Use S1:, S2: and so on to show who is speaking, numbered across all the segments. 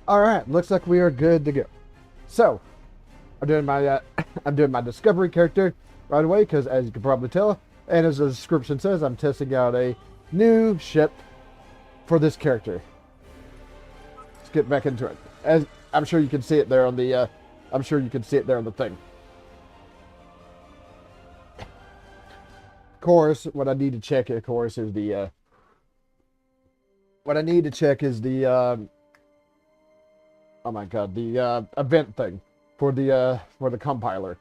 S1: All right, looks like we are good to go. So, I'm doing my I'm doing my discovery character right away because, as you can probably tell, and as the description says, I'm testing out a new ship for this character. Let's get back into it. As I'm sure you can see it there on the I'm sure you can see it there on the thing. Of course, what I need to check, of course, is the oh my god, the event thing for the compiler.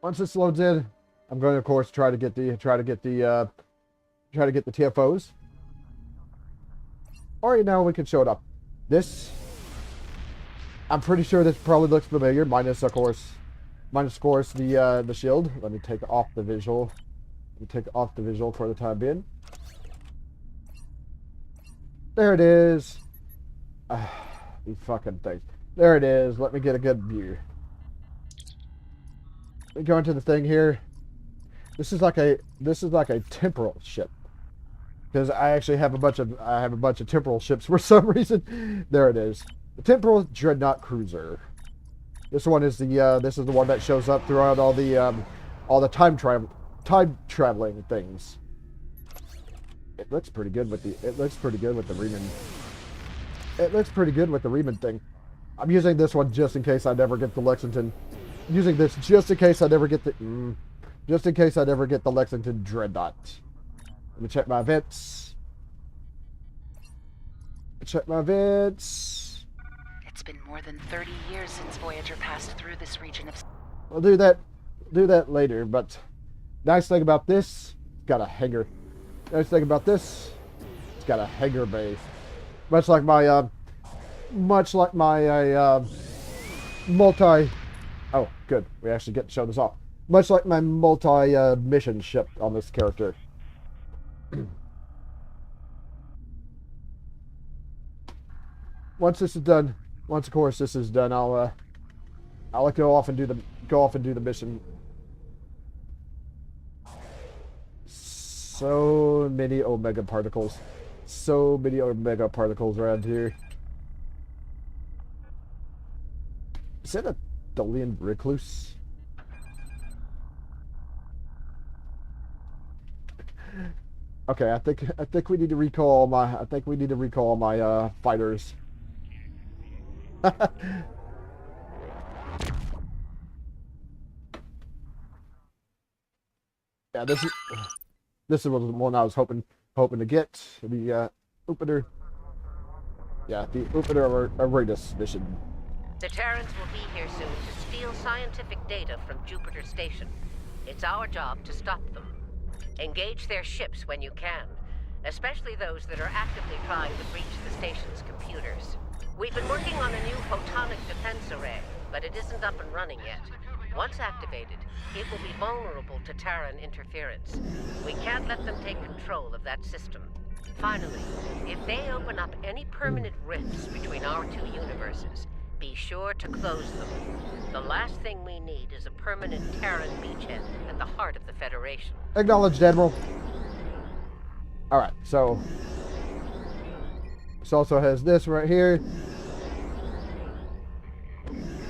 S1: Once this loads in, I'm going to, of course, try to get the TFOs. Or, you know, we can show it up. This, I'm pretty sure this probably looks familiar, minus, of course, the shield. Let me take off the visual. Let me take off the visual for the time being. There it is. You fucking thing. There it is. Let me get a good view. Let me go into the thing here. This is like a temporal ship. Because I actually have a bunch of temporal ships for some reason. There it is. The Temporal Dreadnought cruiser. This one is the one that shows up throughout all the time traveling things. It looks pretty good with the Riemann. It looks pretty good with the Riemann thing. I'm using this one just in case I never get the Lexington. I'm using this just in case I never get the Lexington Dreadnought. Let me check my events. Check my events.
S2: It's been more than 30 years since Voyager passed through this region of...
S1: I'll do that later, but nice thing about this, it's got a hangar. Nice thing about this, it's got a hangar bay. Much like my multi... Oh, good. We actually get to show this off. Much like my multi-mission ship on this character. Once this is done, of course this is done, I'll go off and do the mission. So many omega particles. So many omega particles around here. Is that a Dolian recluse? Okay, I think we need to recall my fighters. Yeah, this is one I was hoping to get. The Iuppiter. Yeah, the Iuppiter Iratus mission.
S3: The Terrans will be here soon to steal scientific data from Jupiter Station. It's our job to stop them. Engage their ships when you can, especially those that are actively trying to breach the station's computers. We've been working on a new photonic defense array, but it isn't up and running yet. Once activated, it will be vulnerable to Terran interference. We can't let them take control of that system. Finally, if they open up any permanent rifts between our two universes, be sure to close them. The last thing we need is a permanent Terran beachhead at the heart of the Federation.
S1: Acknowledged, Admiral. Alright, so this also has this right here.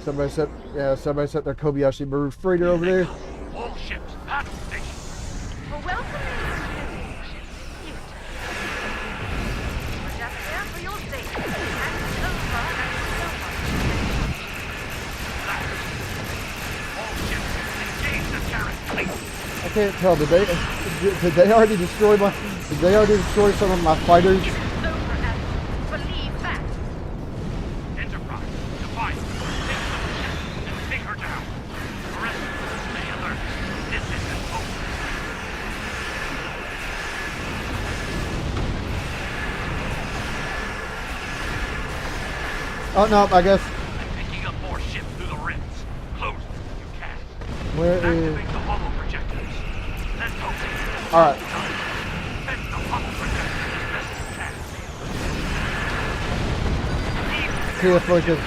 S1: Somebody set their Kobayashi Maru freighter over there.
S4: All ships at the station.
S3: Well, welcome in. We're just here for your safety. And so far,
S4: All ships engage the Terran fleet.
S1: I can't tell. Did they already destroy some of my fighters?
S3: it's over, Admiral. Believe that.
S4: Enterprise, Defiant, take the ship and take her down. The rest of us stay alert. This isn't over.
S1: Oh no, I guess.
S4: I'm picking up more ships through the rifts. Close them if you can.
S1: Where is?
S4: Activate the hollow projectors. Let's hope.
S1: All right.
S4: Set the hollow projectors as best you can.
S1: See if we can.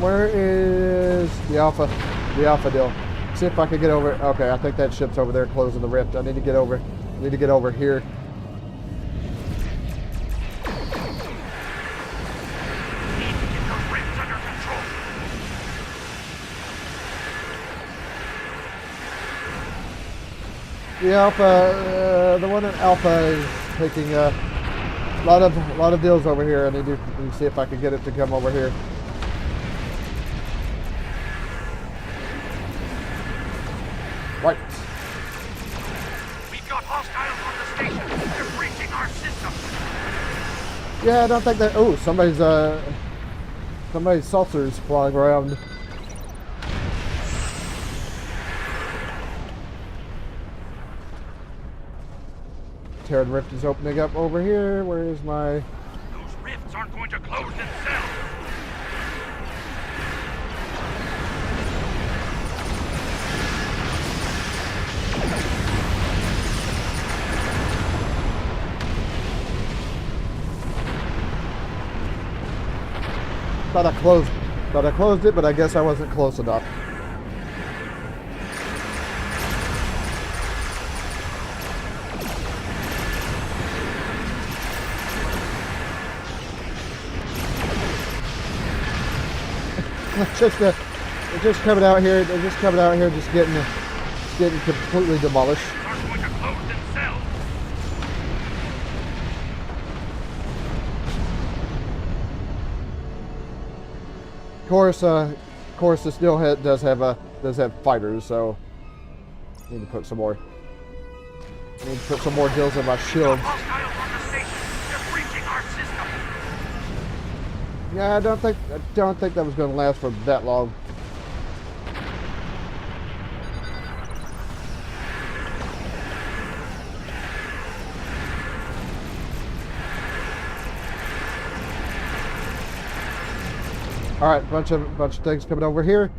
S1: Where is the Alpha? The Alpha deal. See if I can get over. Okay, I think that ship's over there closing the rift. I need to get over. I need to get over here.
S4: Need to get those rifts under control.
S1: The Alpha, the one in Alpha is taking a lot of deals over here. I need to see if I can get it to come over here. Right.
S4: We've got hostiles on the station. They're breaching our system.
S1: Yeah, I don't think that. Oh, somebody's saucers flying around. Terran Rift is opening up over here. Where is my?
S4: Those rifts aren't going to close themselves.
S1: Thought I closed it, but I guess I wasn't close enough. They're just coming out here. They're just coming out here, just getting completely demolished.
S4: Aren't going to close themselves.
S1: Of course, the Steelhead does have fighters, so I need to put some more. I need to put some more deals in my shield.
S4: Hostiles on the station. They're breaching our system.
S1: Yeah, I don't think that was going to last for that long. All right, bunch of things coming over here.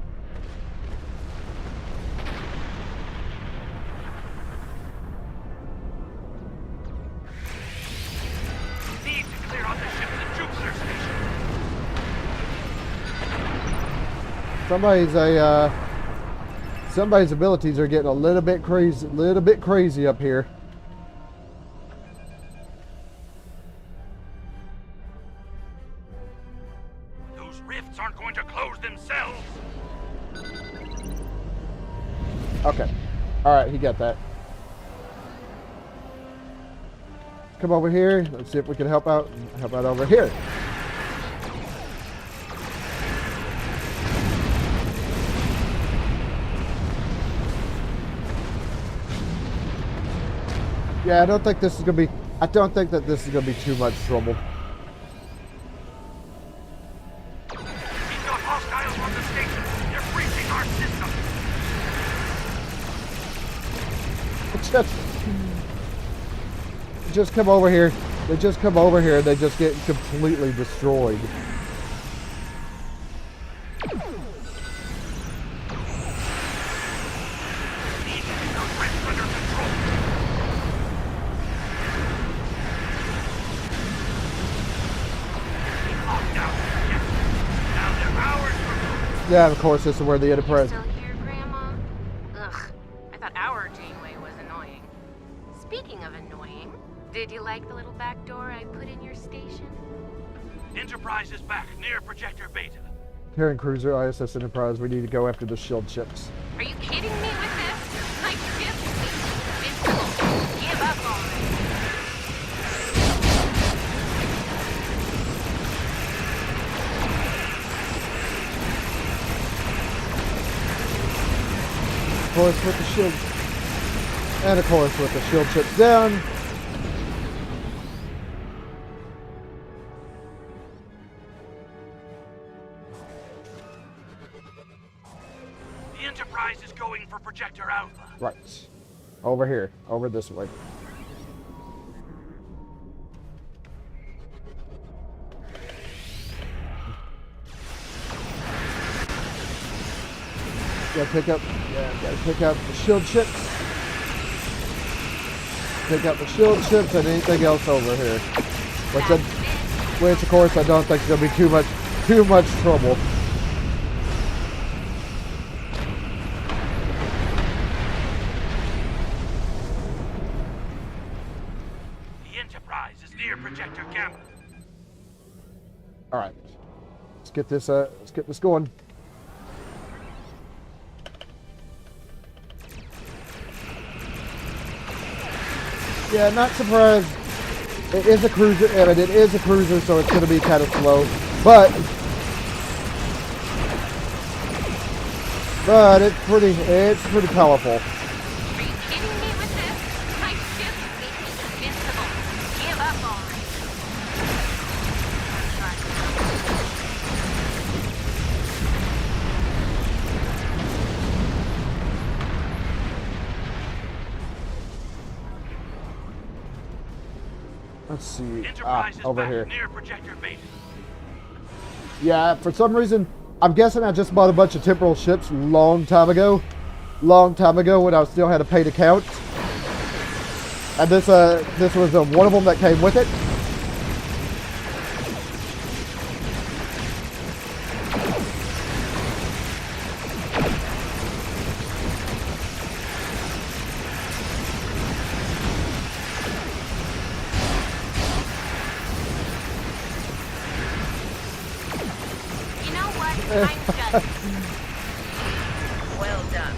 S4: Need to clear out the ships at Iuppiter Station.
S1: Somebody's abilities are getting a little bit crazy up here.
S4: Those rifts aren't going to close themselves.
S1: Okay. All right, he got that. Come over here. Let's see if we can help out. Help out over here. Yeah, I don't think this is gonna be. I don't think that this is gonna be too much trouble.
S4: We've got hostiles on the station. They're breaching our system.
S1: Just come over here. They just come over here. They just get completely destroyed.
S4: Need to get those rifts under control. Locked down. Yes. Now they're ours for good.
S1: Yeah, of course, this is where the Enterprise.
S5: Still here, Grandma? Ugh, I thought our Janeway was annoying. Speaking of annoying, did you like the little back door I put in your station?
S4: Enterprise is back near Projector Beta.
S1: Terran Cruiser, ISS Enterprise. We need to go after the shield ships.
S5: Are you kidding me with this? My ship is full. Give up on me.
S1: Of course, with the shield, and of course with the shield ships down.
S4: The Enterprise is going for Projector Alpha.
S1: Right, over here, over this way. Gotta pick up the shield ships. Pick up the shield ships and anything else over here. Which of course I don't think is gonna be too much trouble.
S4: projector gamma.
S1: All right, let's get this going. Yeah, not surprised. It is a cruiser. I mean, it is a cruiser, so it's going to be kind of slow, but it's pretty powerful.
S5: Are you kidding me with this? My ship is invincible. Give up on me.
S1: Let's see.
S4: Enterprise is
S1: Over
S4: back
S1: here.
S4: near projector base.
S1: Yeah, for some reason, I'm guessing I just bought a bunch of temporal ships long time ago when I still had to pay to count. And this was one of them that came with it.
S5: You know what? I'm done.
S3: Well done.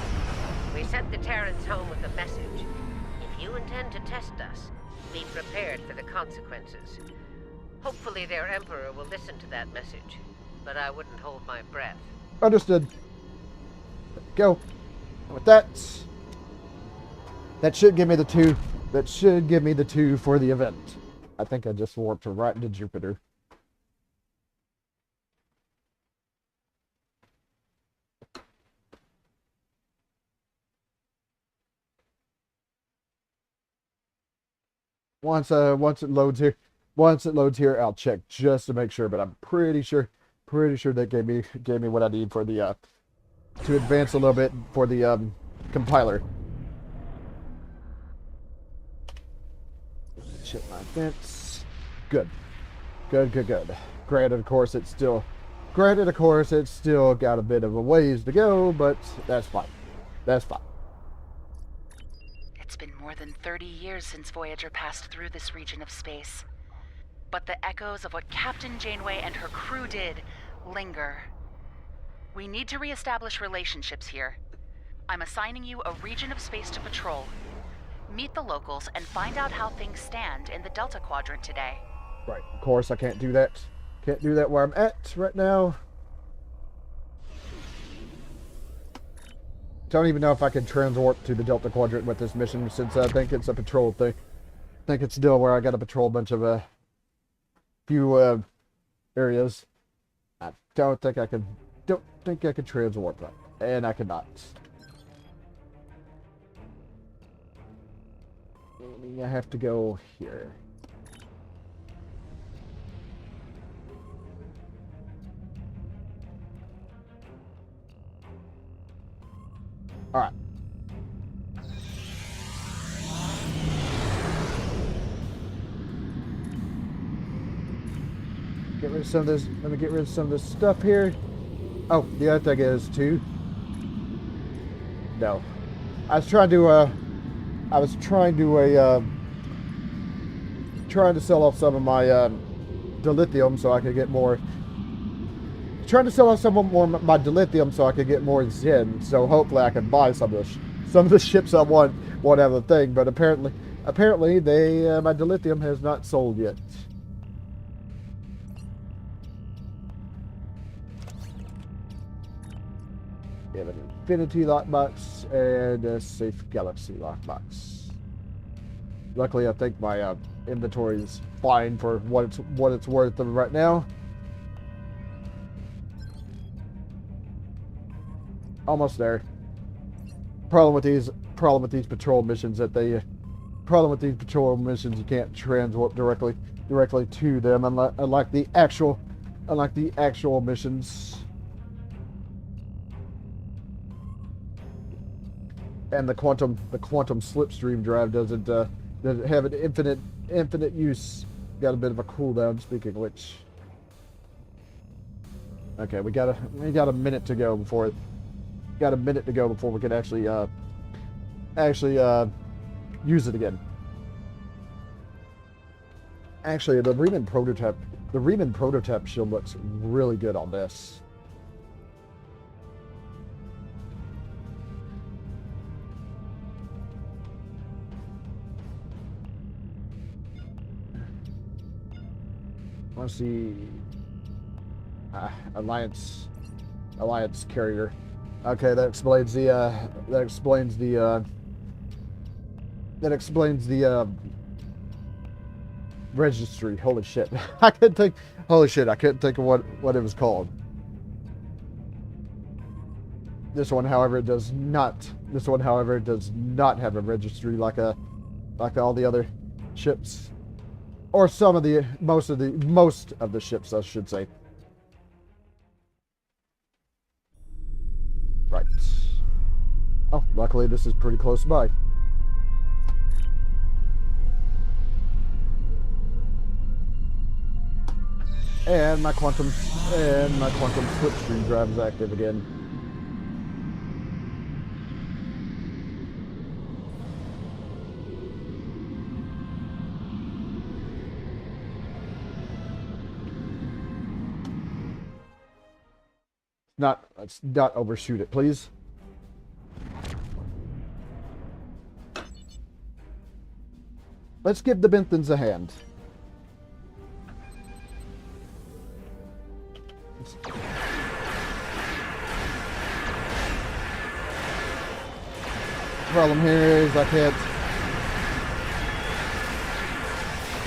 S3: We sent the Terrans home with a message. If you intend to test us, be prepared for the consequences. Hopefully their Emperor will listen to that message, but I wouldn't hold my breath.
S1: Understood. Go. And with that should give me the two. That should give me the two for the event. I think I just warped right into Jupiter. Once it loads here, I'll check just to make sure. But I'm pretty sure that gave me what I need for the to advance a little bit for the compiler. Check my fence. Good. Granted, of course, it's still got a bit of a ways to go, but that's fine.
S2: It's been more than 30 years since Voyager passed through this region of space. But the echoes of what Captain Janeway and her crew did linger. We need to reestablish relationships here. I'm assigning you a region of space to patrol. Meet the locals and find out how things stand in the Delta Quadrant today.
S1: Right. Of course, I can't do that. Can't do that where I'm at right now. Don't even know if I can transwarp to the Delta Quadrant with this mission, since I think it's a patrol thing. I think it's still where I got to patrol a bunch of few areas. I don't think I could transwarp that, and I cannot. Maybe I have to go here. All right. Get rid of some of this. Let me get rid of some of this stuff here. Oh, the other thing is too. No, I was trying to sell off some of my dilithium so I could get more. Trying to sell off some more of my dilithium so I could get more Zen. So hopefully I can buy some of the ships I want have the thing. But apparently my dilithium has not sold yet. We have an Infinity lockbox and a Safe Galaxy lockbox. Luckily, I think my inventory is fine for what it's worth right now. Almost there. Problem with these patrol missions you can't transwarp directly to them, unlike the actual missions. And the quantum slipstream drive doesn't have an infinite use. Got a bit of a cooldown, speaking of which. Okay, we got a minute to go before we can actually use it again. Actually, the Riemann prototype shield looks really good on this. Want to see Alliance carrier. Okay, that explains the registry. Holy shit. I couldn't think of what it was called. This one, however, does not have a registry like all the other ships. Or most of the ships, I should say. Right. Oh, luckily this is pretty close by. And my quantum slipstream drive is active again. Let's not overshoot it, please. Let's give the Benthans a hand. Problem here is I can't,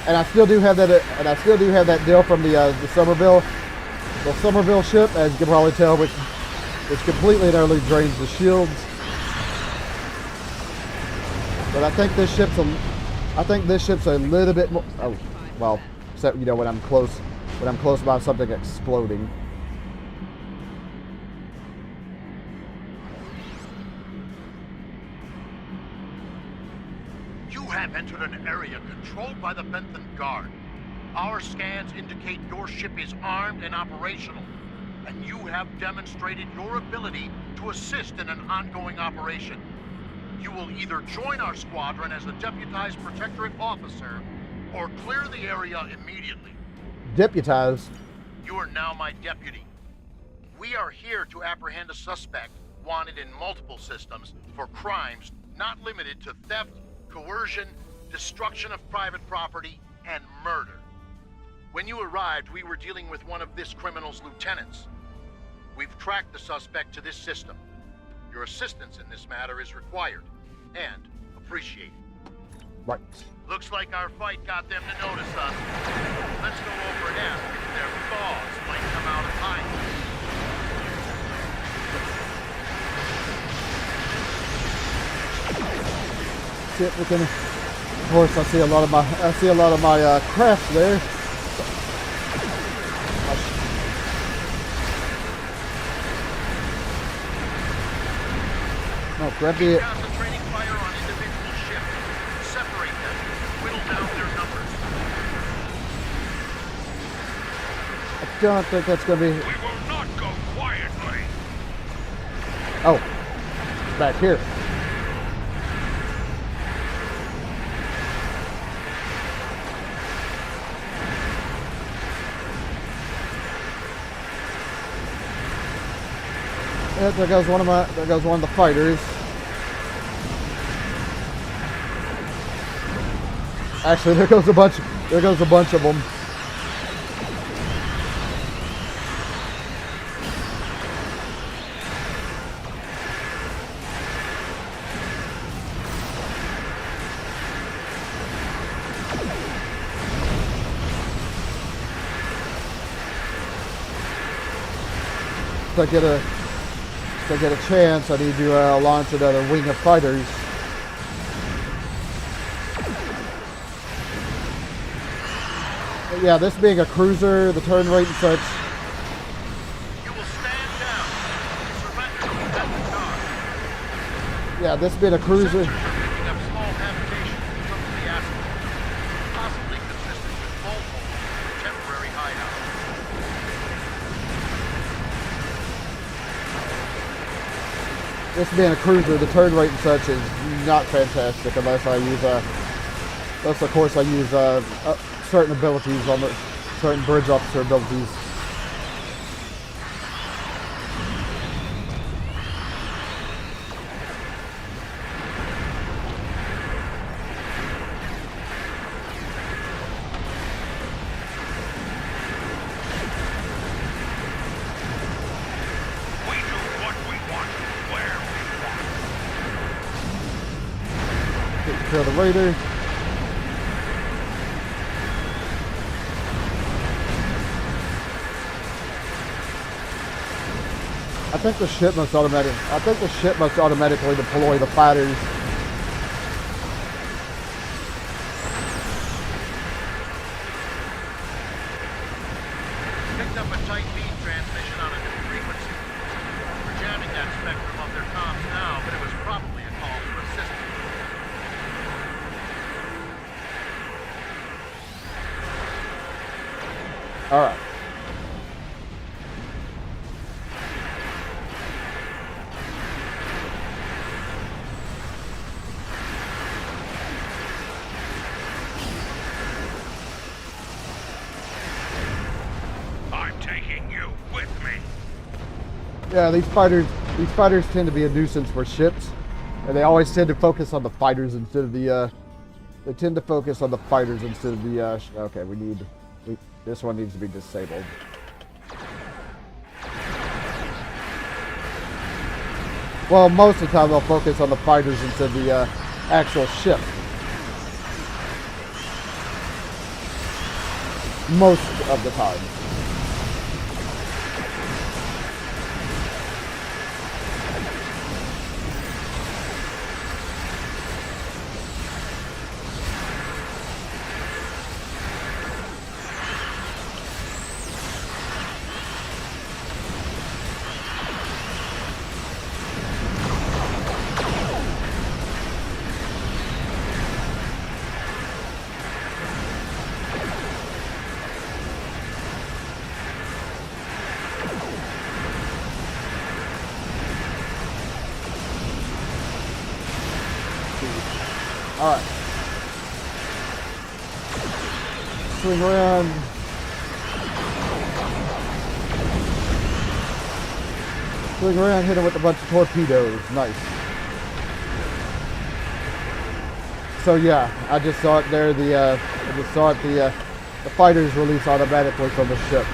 S1: and I still do have that deal from the Somerville ship, as you can probably tell, which completely and utterly drains the shields. But I think this ship's a little bit more. Oh, well, except when I'm close by something exploding.
S6: You have entered an area controlled by the Bentham Guard. Our scans indicate your ship is armed and operational, and you have demonstrated your ability to assist in an ongoing operation. You will either join our squadron as a deputized Protectorate officer, or clear the area immediately.
S1: Deputized?
S6: You are now my deputy. We are here to apprehend a suspect wanted in multiple systems for crimes not limited to theft, coercion, destruction of private property, and murder. When you arrived, we were dealing with one of this criminal's lieutenants. We've tracked the suspect to this system. Your assistance in this matter is required and appreciated.
S1: Right.
S6: Looks like our fight got them to notice us. Let's go over and ask if their thaws might come out of hiding.
S1: Shit, we can. Of course, I see a lot of my craft there. No, grab the.
S6: Keep concentrating fire on individual ships. Separate them. Whittle down their numbers.
S1: I don't think that's gonna be.
S4: We will not go quietly.
S1: Oh, back here. Yeah, there goes one of the fighters. Actually, there goes a bunch of them. If I get a chance, I need to launch another wing of fighters. But yeah, this being a cruiser, the turn rate and such.
S6: You will stand down. Surrender to the Bentham Guard.
S1: Yeah, this being a cruiser.
S6: Sensors are picking up small habitations in some of the asteroids, possibly consistent with Volpone, temporary hideout.
S1: This being a cruiser, the turn rate and such is not fantastic unless I use unless of course I use certain abilities on the certain bridge officer abilities.
S4: We do what we want, where we want.
S1: Take care of the raider. I think the ship must automatically deploy the fighters.
S6: Picked up a tight beam transmission on a new frequency. We're jamming that spectrum of their comms now, but it was probably a call for assistance.
S1: All right.
S4: I'm taking you with me.
S1: Yeah, these fighters tend to be a nuisance for ships, and they always tend to focus on the fighters instead of the. They tend to focus on the fighters instead of the. Okay, this one needs to be disabled. Well, most of the time they'll focus on the fighters instead of the actual ship. Most of the time. All right. Swing around. Swing around, hit him with a bunch of torpedoes. Nice. So yeah, I just saw it there. The fighters release automatically from the ship.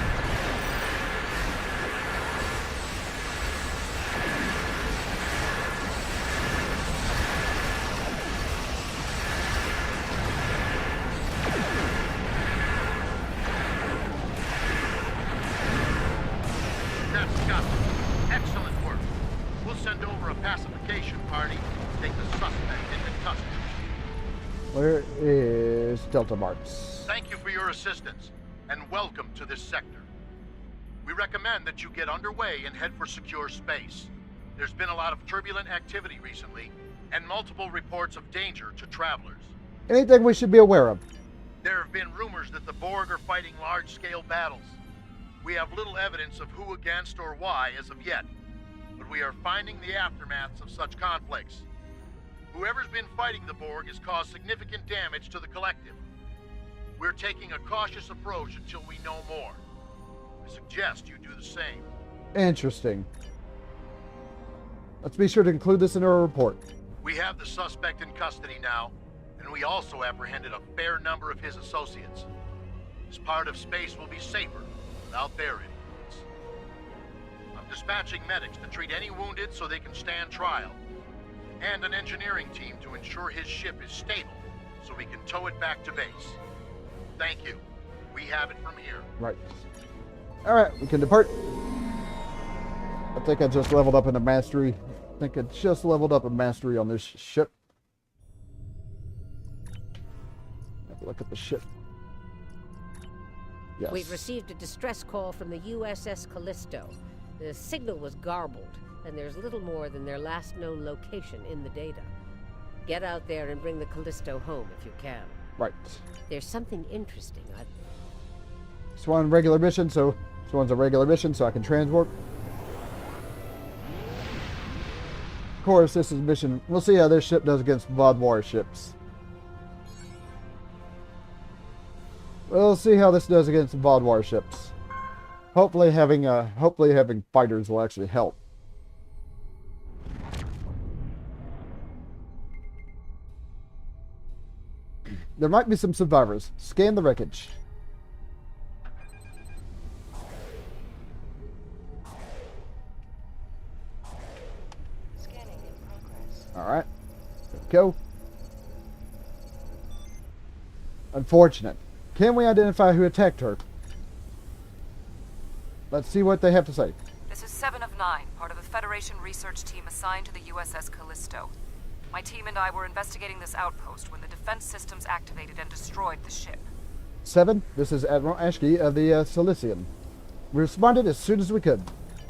S6: That's got it. Excellent work. We'll send over a pacification party to take the suspect into custody.
S1: Where is Delta Marks?
S6: Thank you for your assistance, and welcome to this sector. We recommend that you get underway and head for secure space. There's been a lot of turbulent activity recently, and multiple reports of danger to travelers.
S1: Anything we should be aware of?
S6: There have been rumors that the Borg are fighting large-scale battles. We have little evidence of who against or why as of yet, but we are finding the aftermaths of such conflicts. Whoever's been fighting the Borg has caused significant damage to the collective. We're taking a cautious approach until we know more. I suggest you do the same.
S1: Interesting. Let's be sure to include this in our report.
S6: We have the suspect in custody now, and we also apprehended a fair number of his associates. This part of space will be safer without their influence. I'm dispatching medics to treat any wounded so they can stand trial, and an engineering team to ensure his ship is stable so we can tow it back to base. Thank you. We have it from here.
S1: Right. All right, we can depart. I think I just leveled up into mastery. I think I just leveled up in mastery on this ship. Have a look at the ship. Yes.
S3: We've received a distress call from the USS Callisto. The signal was garbled, and there's little more than their last known location in the data. Get out there and bring the Callisto home if you can.
S1: Right.
S3: There's something interesting.
S1: This one's a regular mission, so I can transport. Of course, this is mission. We'll see how this ship does against Vaadwaur ships. We'll see how this does against the Vought warships. Hopefully having fighters will actually help. There might be some survivors. Scan the wreckage.
S3: Scanning in progress.
S1: Alright. Go. Unfortunate. Can we identify who attacked her? Let's see what they have to say.
S7: This is 7 of 9, part of the Federation research team assigned to the USS Callisto. My team and I were investigating this outpost when the defense systems activated and destroyed the ship.
S1: 7, this is Admiral Ashke of the Silesian. We responded as soon as we could.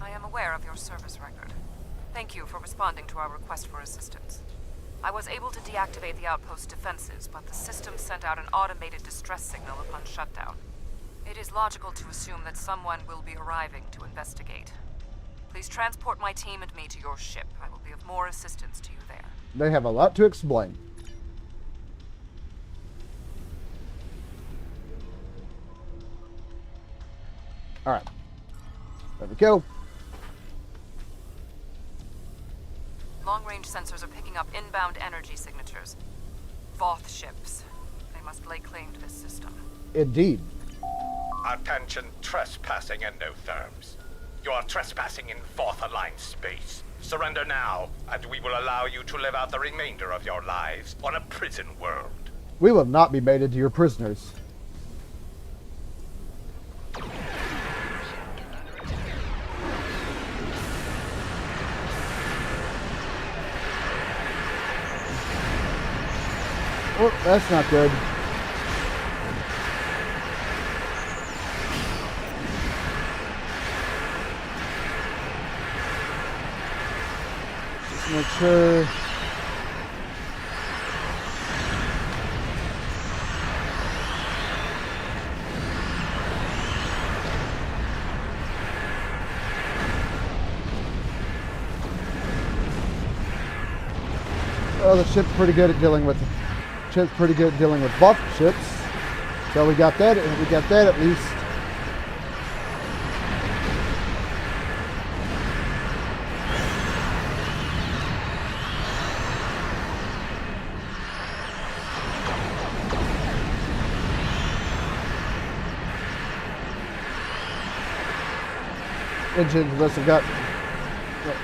S7: I am aware of your service record. Thank you for responding to our request for assistance. I was able to deactivate the outpost defenses, but the system sent out an automated distress signal upon shutdown. It is logical to assume that someone will be arriving to investigate. Please transport my team and me to your ship. I will be of more assistance to you there.
S1: They have a lot to explain. Alright. There we go.
S7: Long-range sensors are picking up inbound energy signatures. Voth ships. They must lay claim to this system.
S1: Indeed.
S8: Attention, trespassing endotherms. You are trespassing in Voth-aligned space. Surrender now, and we will allow you to live out the remainder of your lives on a prison world.
S1: We will not be made into your prisoners. Oh, that's not good. Just make sure. Oh, the ship's pretty good at dealing with Voth ships. So we got that at least.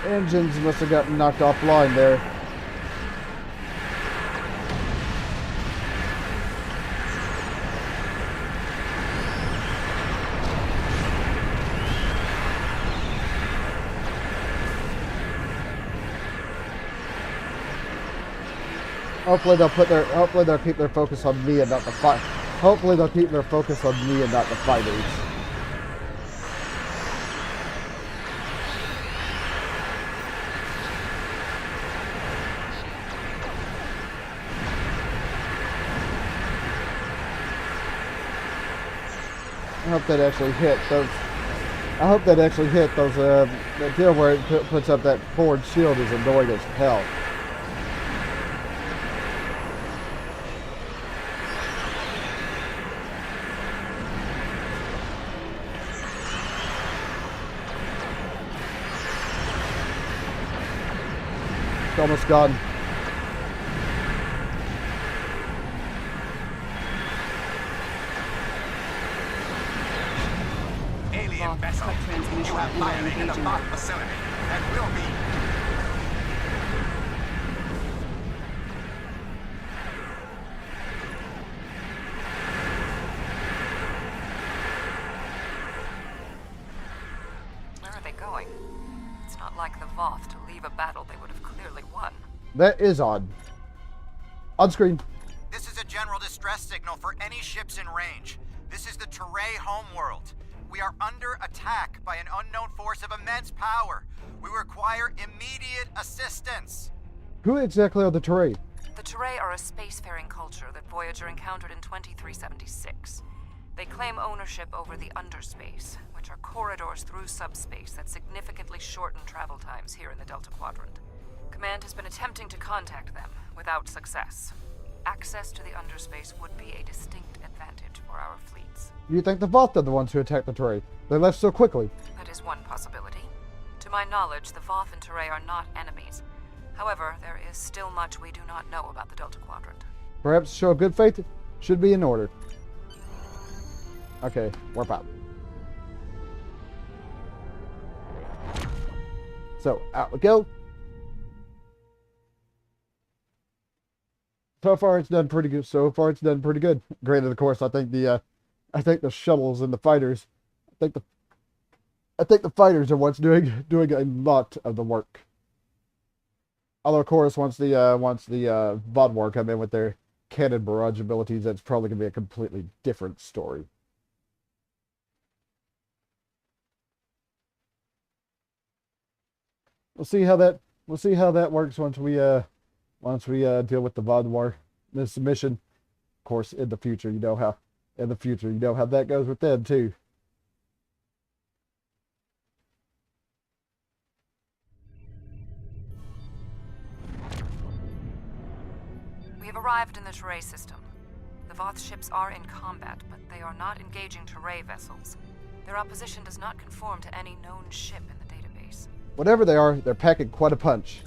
S1: Engines must have gotten knocked offline there. Hopefully they'll keep their focus on me and not the fight. Hopefully they'll keep their focus on me and not the fighters. I hope that actually hit those. I hope that actually hit those. The deal where it puts up that forward shield is annoying as hell. It's almost gone.
S4: Alien vessel, you have violated the Voth facility and will be.
S7: Where are they going? It's not like the Voth to leave a battle they would have clearly won.
S1: That is odd. On screen.
S9: This is a general distress signal for any ships in range. This is the Teray homeworld. We are under attack by an unknown force of immense power. We require immediate assistance.
S1: Who exactly are the Teray?
S7: The Teray are a spacefaring culture that Voyager encountered in 2376. They claim ownership over the underspace, which are corridors through subspace that significantly shorten travel times here in the Delta Quadrant. Command has been attempting to contact them, without success. access to the underspace would be a distinct advantage for our fleets.
S1: You think the Voth are the ones who attacked the Teray? They left so quickly.
S7: That is one possibility. To my knowledge, the Voth and Teray are not enemies. However, there is still much we do not know about the Delta Quadrant.
S1: Perhaps a show of good faith should be in order. Okay, warp out. So, out we go. So far it's done pretty good. Granted, of course, I think the shuttles and the fighters, I think the fighters are what's doing a lot of the work. Although, of course, once the Vodwar come in with their cannon barrage abilities, that's probably gonna be a completely different story. We'll see how that works once we deal with the Vodwar. This mission, of course, in the future, you know how that goes with them too.
S7: We have arrived in the Teray system. The Voth ships are in combat, but they are not engaging Teray vessels. Their opposition does not conform to any known ship in the database.
S1: Whatever they are, they're packing quite a punch.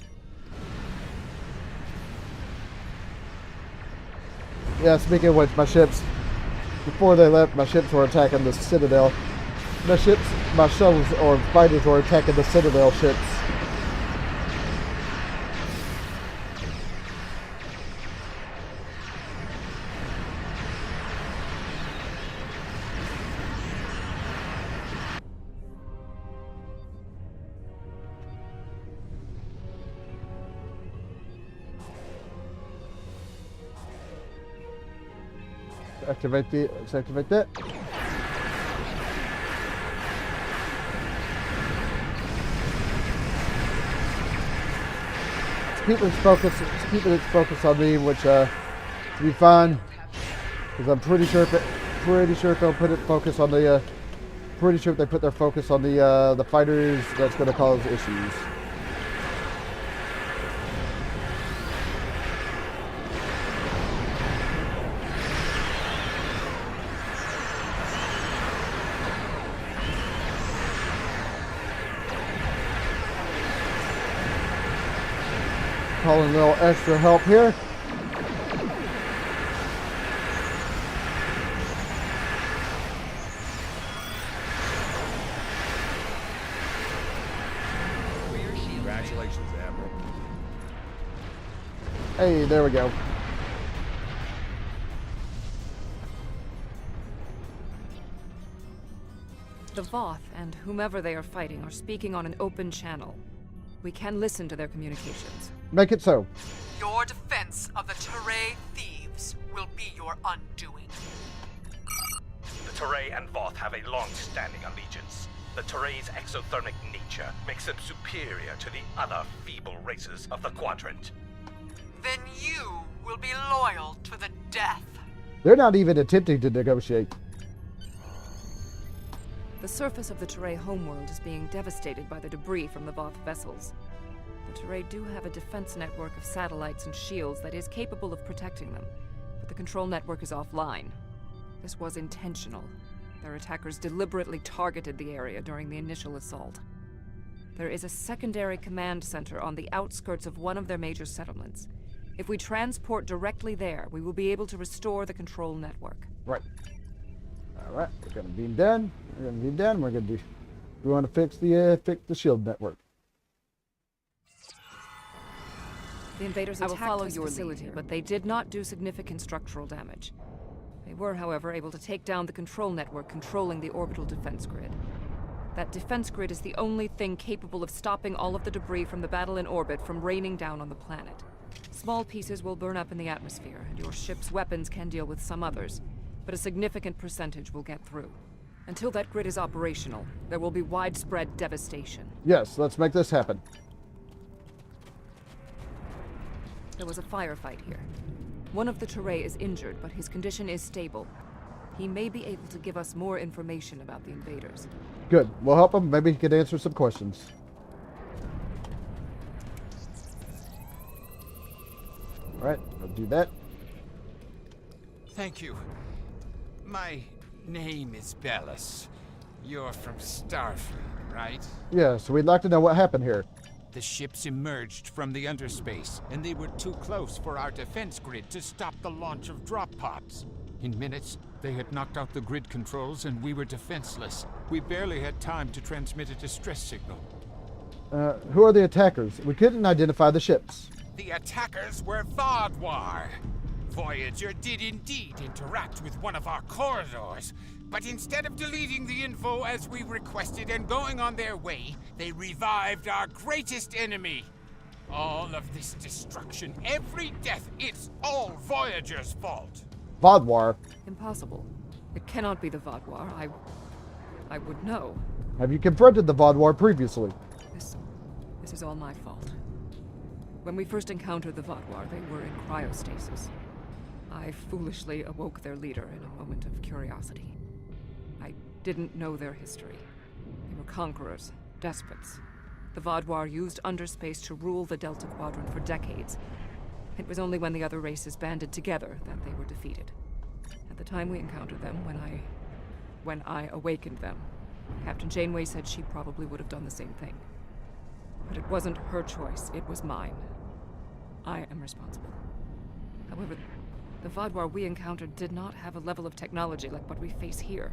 S1: Yeah, speaking of which, my ships, before they left, my ships were attacking the Citadel. My shuttles or fighters were attacking the Citadel ships. Let's activate that. Keep its focus on me, which to be fine, because I'm pretty sure if they'll put it focus on the pretty sure if they put their focus on the fighters, that's going to cause issues. Calling a little extra help here.
S10: Congratulations, Admiral.
S1: Hey, there we go.
S7: The Voth and whomever they are fighting are speaking on an open channel. We can listen to their communications.
S1: Make it so.
S11: Your defense of the Teray thieves will be your undoing.
S8: The Teray and Voth have a long-standing allegiance. The Teray's exothermic nature makes them superior to the other feeble races of the Quadrant.
S11: Then you will be loyal to the death.
S1: They're not even attempting to negotiate.
S7: The surface of the Teray homeworld is being devastated by the debris from the Voth vessels. The Teray do have a defense network of satellites and shields that is capable of protecting them, but the control network is offline. This was intentional. Their attackers deliberately targeted the area during the initial assault. There is a secondary command center on the outskirts of one of their major settlements. If we transport directly there, we will be able to restore the control network.
S1: Right. Alright, we're gonna be done. We're gonna do. We want to fix the shield network.
S7: The invaders attacked this facility, but they did not do significant structural damage. They were, however, able to take down the control network controlling the orbital defense grid. That defense grid is the only thing capable of stopping all of the debris from the battle in orbit from raining down on the planet. Small pieces will burn up in the atmosphere, and your ship's weapons can deal with some others, but a significant percentage will get through. Until that grid is operational, there will be widespread devastation.
S1: Yes, let's make this happen.
S7: There was a firefight here. One of the Teray is injured, but his condition is stable. He may be able to give us more information about the invaders.
S1: Good. We'll help him. Maybe he could answer some questions. Alright, I'll do that.
S12: Thank you. My name is Bellis. You're from Starfleet, right?
S1: Yeah, so we'd like to know what happened here.
S12: The ships emerged from the underspace, and they were too close for our defense grid to stop the launch of drop pods. In minutes, they had knocked out the grid controls, and we were defenseless. We barely had time to transmit a distress signal.
S1: Who are the attackers? We couldn't identify the ships.
S12: The attackers were Vaadwaur. Voyager did indeed interact with one of our corridors, but instead of deleting the info as we requested and going on their way, they revived our greatest enemy. All of this destruction, every death, it's all Voyager's fault.
S1: Vaadwaur.
S7: Impossible. It cannot be the Vaadwaur. I would know.
S1: Have you confronted the Vaadwaur previously?
S7: This is all my fault. When we first encountered the Vaadwaur, they were in cryostasis. I foolishly awoke their leader in a moment of curiosity. I didn't know their history. They were conquerors, despots. The Vaadwaur used underspace to rule the Delta Quadrant for decades. It was only when the other races banded together that they were defeated. At the time we encountered them, when I awakened them, Captain Janeway said she probably would have done the same thing. But it wasn't her choice, it was mine. I am responsible. However, the Vaadwaur we encountered did not have a level of technology like what we face here.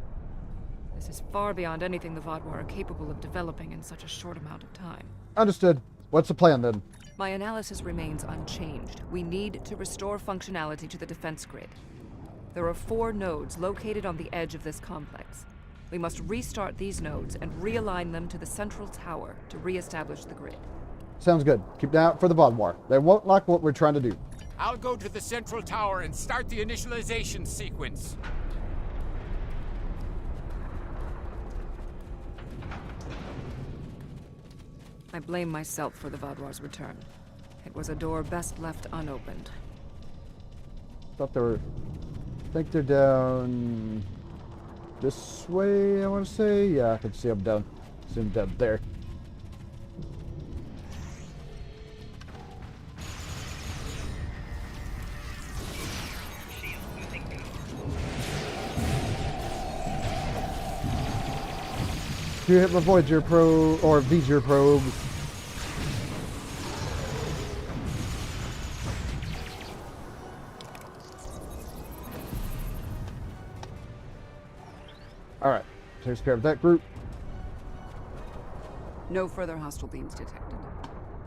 S7: This is far beyond anything the Vaadwaur are capable of developing in such a short amount of time.
S1: Understood. What's the plan then?
S7: My analysis remains unchanged. We need to restore functionality to the defense grid. There are 4 nodes located on the edge of this complex. We must restart these nodes and realign them to the central tower to re-establish the grid.
S1: Sounds good. Keep an eye out for the Vaadwaur. They won't like what we're trying to do.
S12: I'll go to the central tower and start the initialization sequence.
S7: I blame myself for the Vaadwaur's return. It was a door best left unopened.
S1: Thought they were... I think they're down... this way, I want to say? Yeah, I can see them down. See them down there. You hit my Voyager probe, or V'ger probe. Alright, takes care of that group.
S7: No further hostile beams detected.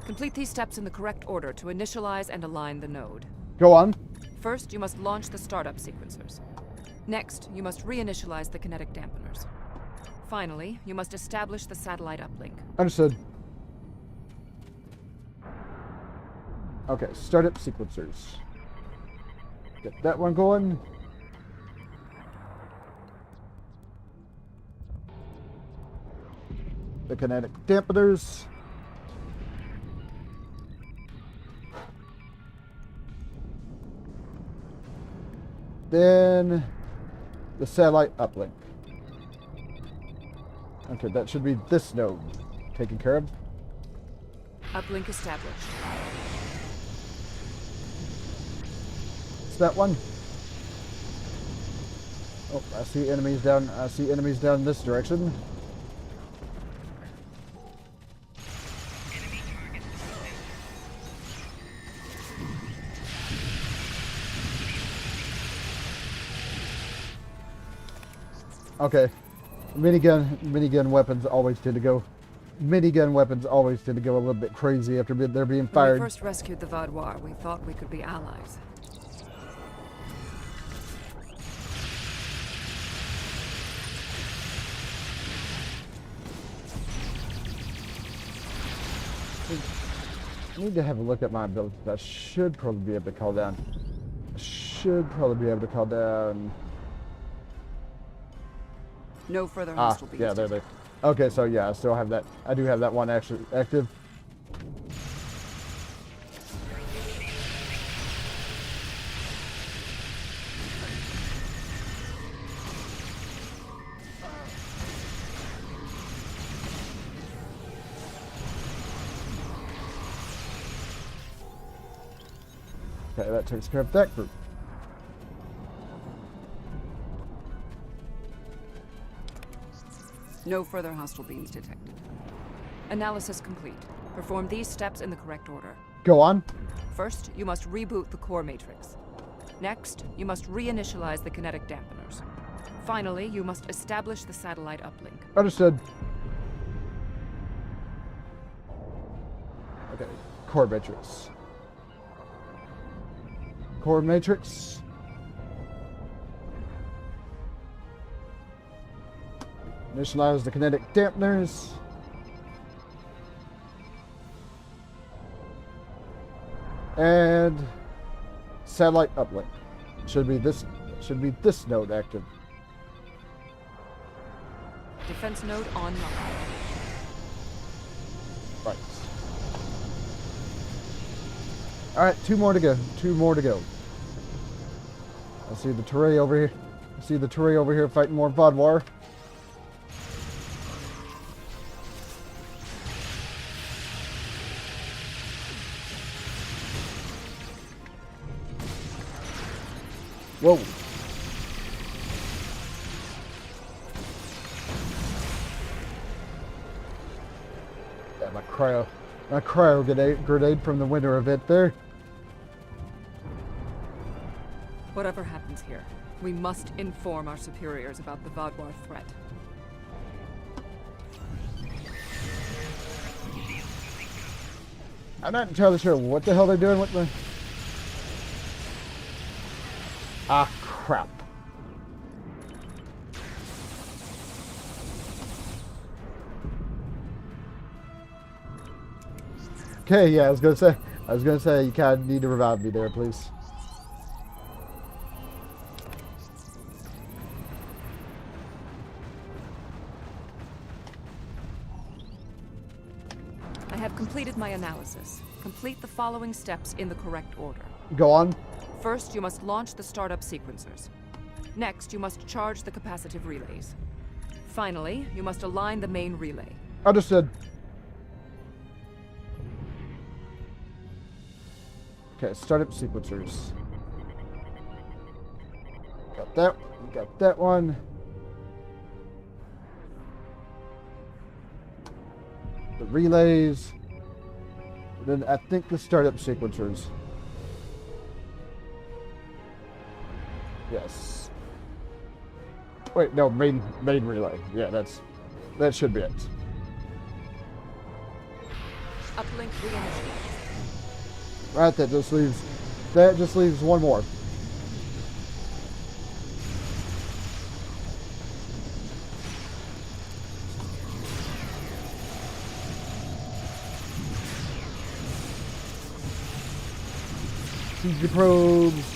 S7: Complete these steps in the correct order to initialize and align the node.
S1: Go on.
S7: First, you must launch the startup sequencers. Next, you must reinitialize the kinetic dampeners. Finally, you must establish the satellite uplink.
S1: Understood. Okay, startup sequencers. Get that one going. The kinetic dampeners. Then the satellite uplink. Okay, that should be this node taken care of.
S7: Uplink established.
S1: It's that one. Oh, I see enemies down. I see enemies down this direction. Okay. Minigun weapons always tend to go. Minigun weapons always tend to go a little bit crazy after they're being fired.
S7: When we first rescued the Vaadwaur, we thought we could be allies.
S1: I need to have a look at my abilities. I should probably be able to call down.
S7: No further hostile beams.
S1: Yeah, there. Okay, so yeah, I still have that. I do have that one actually active. Okay, that takes care of that group.
S7: No further hostile beams detected. Analysis complete. Perform these steps in the correct order.
S1: Go on.
S7: First, you must reboot the core matrix. Next, you must reinitialize the kinetic dampeners. Finally, you must establish the satellite uplink.
S1: Understood. Okay, core matrix. Core matrix. Initialize the kinetic dampeners. And satellite uplink. Should be this node active.
S7: Defense node online.
S1: Right. Alright, two more to go. Two more to go. I see the Turret over here. I see the Turret over here fighting more Vodwar. Whoa. Yeah, my cryo grenade from the winter event there.
S7: Whatever happens here, we must inform our superiors about the Vodwar threat.
S1: I'm not entirely sure what the hell they're doing with the... Ah, crap. Okay, yeah, I was gonna say you kind of need to revive me there, please.
S7: I have completed my analysis. Complete the following steps in the correct order.
S1: Go on.
S7: First, you must launch the startup sequencers. Next, you must charge the capacitive relays. Finally, you must align the main relay.
S1: Understood. Okay, startup sequencers. Got that one. The relays. Then I think the startup sequencers. Yes. Wait, no, main relay. Yeah, that should be it.
S7: Uplink reinitialized.
S1: Right, that just leaves one more. The probes.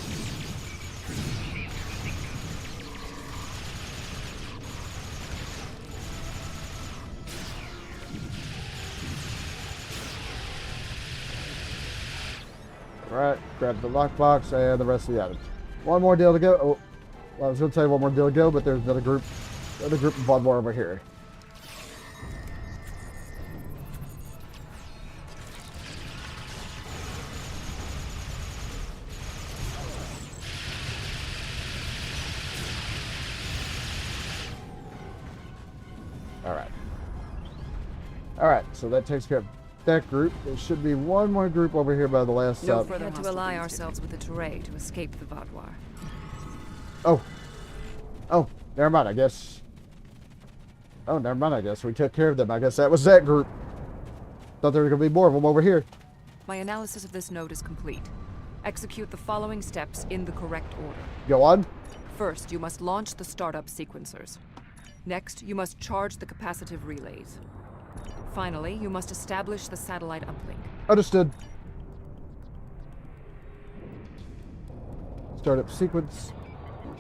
S1: Alright, grab the lockbox and the rest of the items. One more deal to go. Oh, well, I was going to say one more deal to go, but there's another group of Vodwar over here. Alright, so that takes care of that group. There should be one more group over here by the last
S7: No further. We had to ally ourselves with the Turret to escape the Vodwar.
S1: Oh, never mind, I guess. Oh, never mind, I guess. We took care of them. I guess that was that group. Thought there were going to be more of them over here.
S7: My analysis of this node is complete. Execute the following steps in the correct order.
S1: Go on.
S7: First, you must launch the startup sequencers. Next, you must charge the capacitive relays. Finally, you must establish the satellite uplink.
S1: Understood. Startup sequence.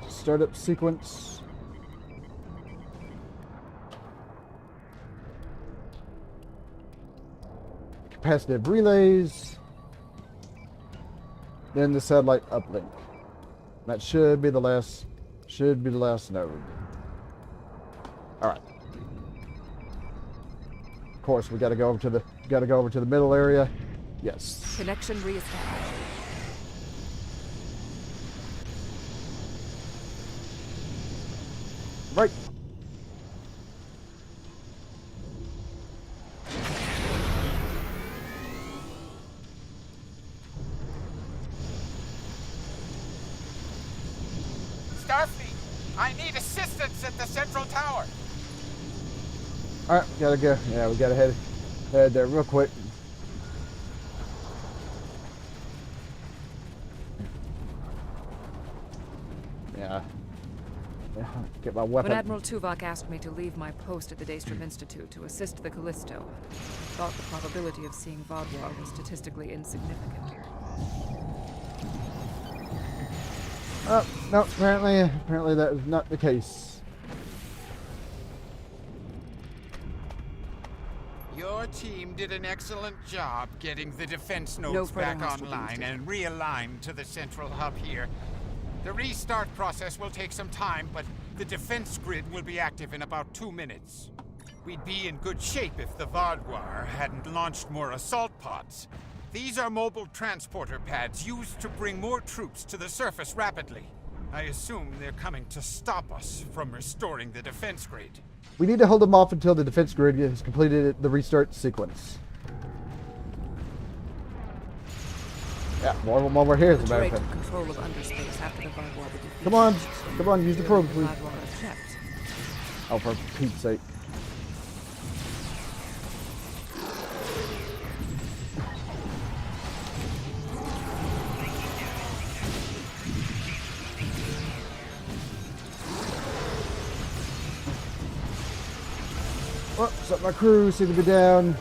S1: Startup sequence. Capacitive relays. Then the satellite uplink. That should be the last node. Alright. Of course, we gotta go over to the middle area. Yes.
S7: Connection reestablished.
S1: Right.
S12: Starfleet. I need assistance at the central tower.
S1: Alright, gotta go. Yeah, we gotta head there real quick. Yeah. Get my weapon.
S7: When Admiral Tuvok asked me to leave my post at the Daystrom Institute to assist the Callisto, I thought the probability of seeing Vodwar was statistically insignificant.
S1: Oh, no, apparently that is not the case.
S12: Your team did an excellent job getting the defense
S7: No
S12: nodes
S7: further
S12: back
S7: hostile
S12: online
S7: beams
S12: and realigned to the central hub here. The restart process will take some time, but the defense grid will be active in about 2 minutes. We'd be in good shape if the Vodwar hadn't launched more assault pods. These are mobile transporter pads used to bring more troops to the surface rapidly. I assume they're coming to stop us from restoring the defense grid.
S1: We need to hold them off until the defense grid has completed the restart sequence. Yeah, more of them over here, as a matter of fact.
S7: Control of underspace after the Vodwar.
S1: Come on, use the probe, please.
S7: Vodwar is checked.
S1: Oh, for Pete's sake. Oh, so my crew seem to be down.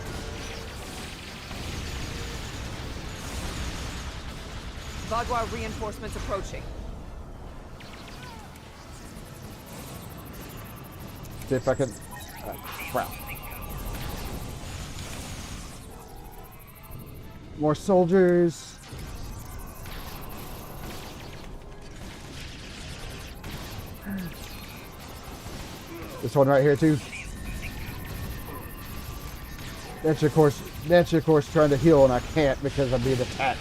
S7: Vodwar reinforcements approaching.
S1: See if I can. Wow. More soldiers. This one right here too. Nancy, of course, trying to heal, and I can't because I'm being attacked.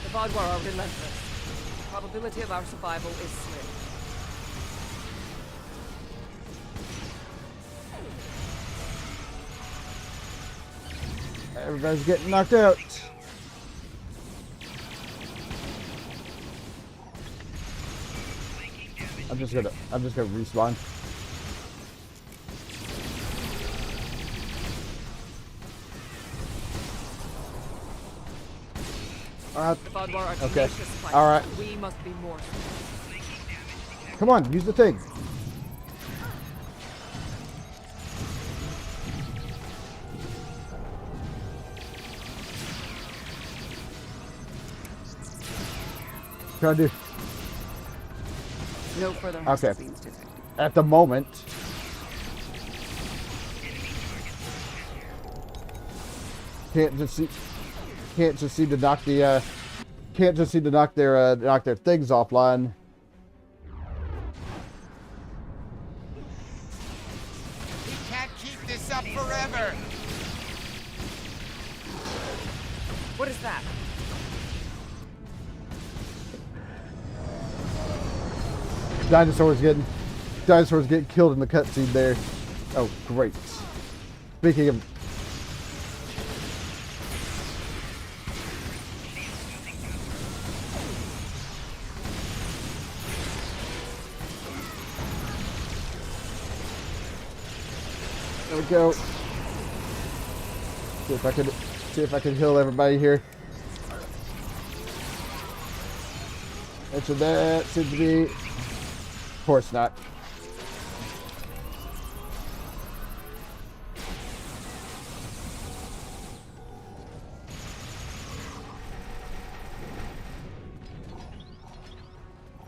S7: The Vodwar are relentless. The probability of our survival is slim.
S1: Everybody's getting knocked out. I'm just gonna respawn.
S7: The Vodwar are
S1: Okay.
S7: tenacious fighters.
S1: All right.
S7: We must be more.
S1: Come on, use the thing. Try to do.
S7: No further
S1: Okay.
S7: hostile beams detected.
S1: At the moment. Can't just seem to knock the knock their things offline.
S12: We can't keep this up forever.
S7: What is that?
S1: Dinosaurs getting killed in the cutscene there. Oh, great. Speaking of. There we go. See if I can heal everybody here. Answer that. Seems to be. Of course not.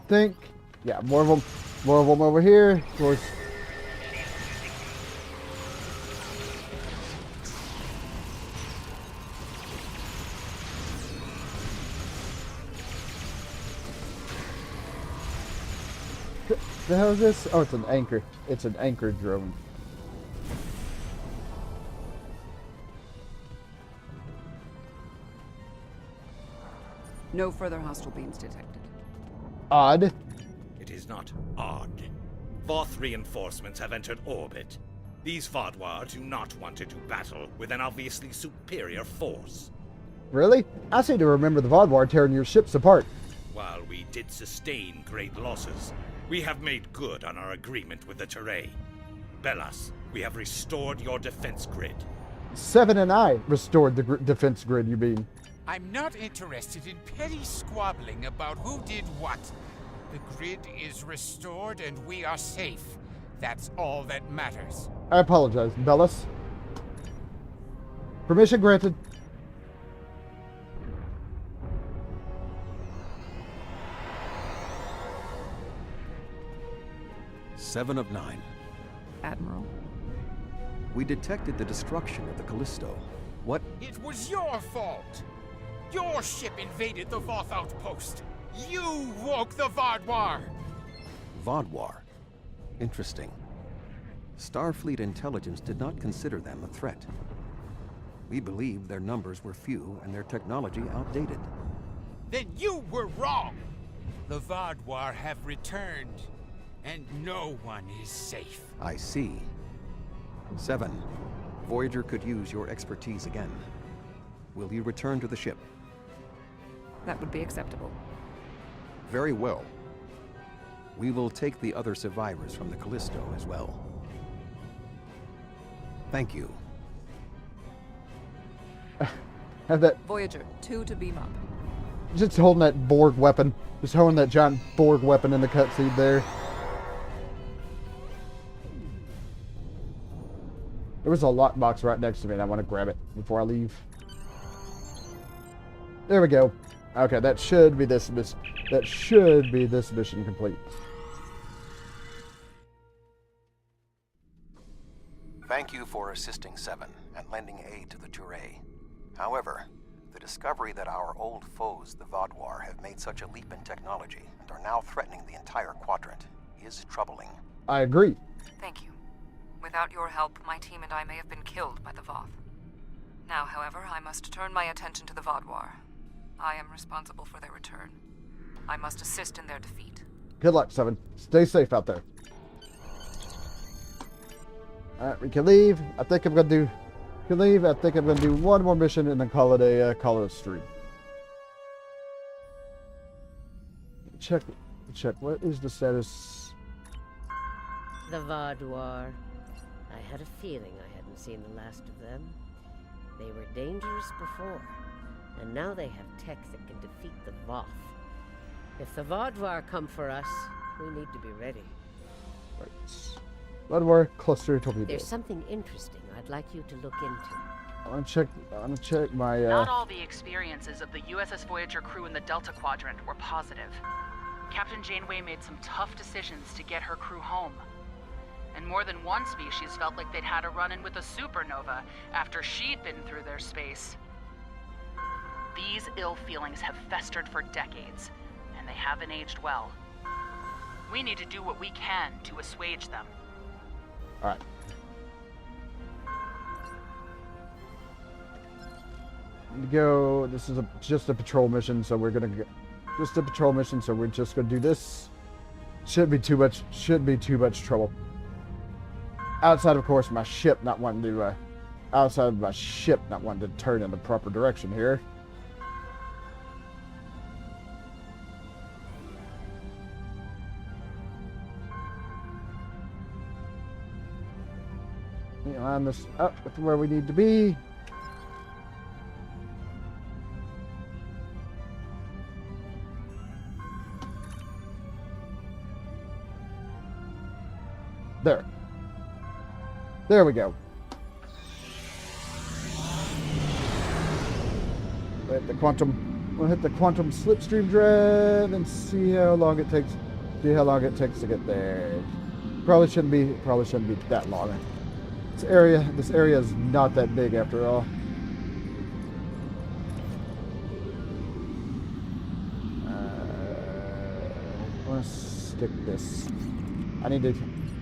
S1: Think. Yeah, more of them over here. Of course. The hell is this? Oh, it's an anchor. It's an anchor drone.
S7: No further hostile beams detected.
S1: Odd.
S8: It is not odd. Voth reinforcements have entered orbit. These Vodwar do not want to do battle with an obviously superior force.
S1: Really? I seem to remember the Vodwar tearing your ships apart.
S10: while we did sustain great losses, we have made good on our agreement with the Teray. Bellas, we have restored your defense grid.
S1: 7 and I restored the defense grid, you mean?
S12: I'm not interested in petty squabbling about who did what. The grid is restored and we are safe. That's all that matters.
S1: I apologize, Bellas. Permission granted.
S13: Seven of 9.
S14: Admiral.
S13: We detected the destruction of the Callisto. What?
S12: It was your fault. Your ship invaded the Voth outpost. You woke the Vaadwaur.
S13: Vaadwaur. Interesting. Starfleet intelligence did not consider them a threat. We believed their numbers were few and their technology outdated.
S12: Then you were wrong. The Vaadwaur have returned, and no one is safe.
S13: I see. 7. Voyager could use your expertise again. Will you return to the ship?
S14: That would be acceptable.
S13: Very well. We will take the other survivors from the Callisto as well. Thank you.
S1: Have that.
S14: Voyager, 2 to beam up.
S1: Just holding that Borg weapon. Just holding that giant Borg weapon in the cutscene there. There was a lockbox right next to me and I want to grab it before I leave. There we go. Okay, that should be this mission complete.
S13: Thank you for assisting 7 and lending aid to the Teray. However, the discovery that our old foes, the Vaadwaur, have made such a leap in technology and are now threatening the entire quadrant is troubling.
S1: I agree.
S7: Thank you. Without your help, my team and I may have been killed by the Voth. Now, however, I must turn my attention to the Vaadwaur. I am responsible for their return. I must assist in their defeat.
S1: Good luck, 7. Stay safe out there. Alright, we can leave. I think I'm gonna do one more mission and then call it a stream. Check. What is the status?
S3: The Vaadwaur. I had a feeling I hadn't seen the last of them. They were dangerous before, and now they have tech that can defeat the Voth. If the Vaadwaur come for us, we need to be ready.
S1: Right. Vaadwaur cluster torpedo.
S3: There's something interesting I'd like you to look into.
S1: I want to check my.
S2: Not all the experiences of the USS Voyager crew in the Delta Quadrant were positive. Captain Janeway made some tough decisions to get her crew home. And more than one species felt like they'd had a run-in with a supernova after she'd been through their space. These ill feelings have festered for decades, and they haven't aged well. We need to do what we can to assuage them.
S1: Alright. Go. This is just a patrol mission, so we're gonna go. Just a patrol mission, so we're just gonna do this. Shouldn't be too much trouble. Outside, of course, my ship not wanting to. Outside of my ship not wanting to turn in the proper direction here. Line this up with where we need to be. There we go. We'll hit the quantum slipstream drive and see how long it takes. To get there. Probably shouldn't be that long. This area is not that big after all. I want to stick this. I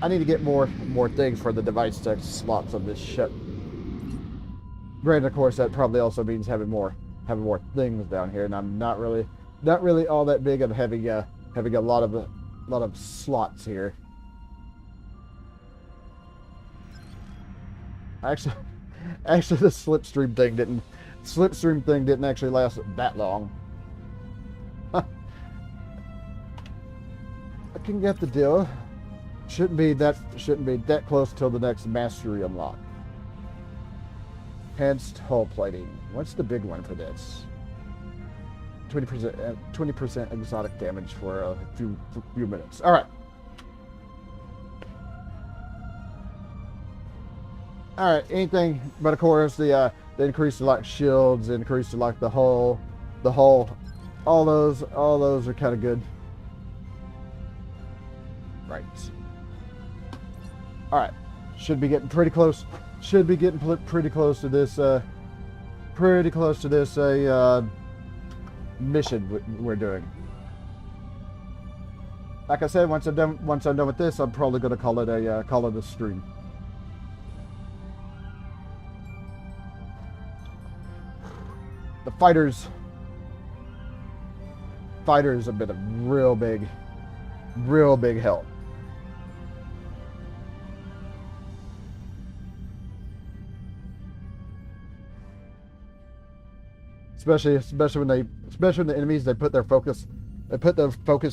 S1: need to get more things for the device tech slots on this ship. Granted, of course, that probably also means having more things down here, and I'm not really all that big of having a lot of slots here. Actually, the slipstream thing didn't actually last that long. looking at the deal, shouldn't be that close till the next mastery unlock. Enhanced hull plating. What's the big one for this? 20% exotic damage for a few minutes. All right. All right. Anything, but of course the increase to like shields, increase to like the hull, all those are kind of good. Right. All right. Should be getting pretty close. Should be getting pretty close to this. Mission we're doing. Like I said, once I'm done with this, I'm probably going to call it a stream. The fighters have been a real big help. Especially when the enemies, they put their focus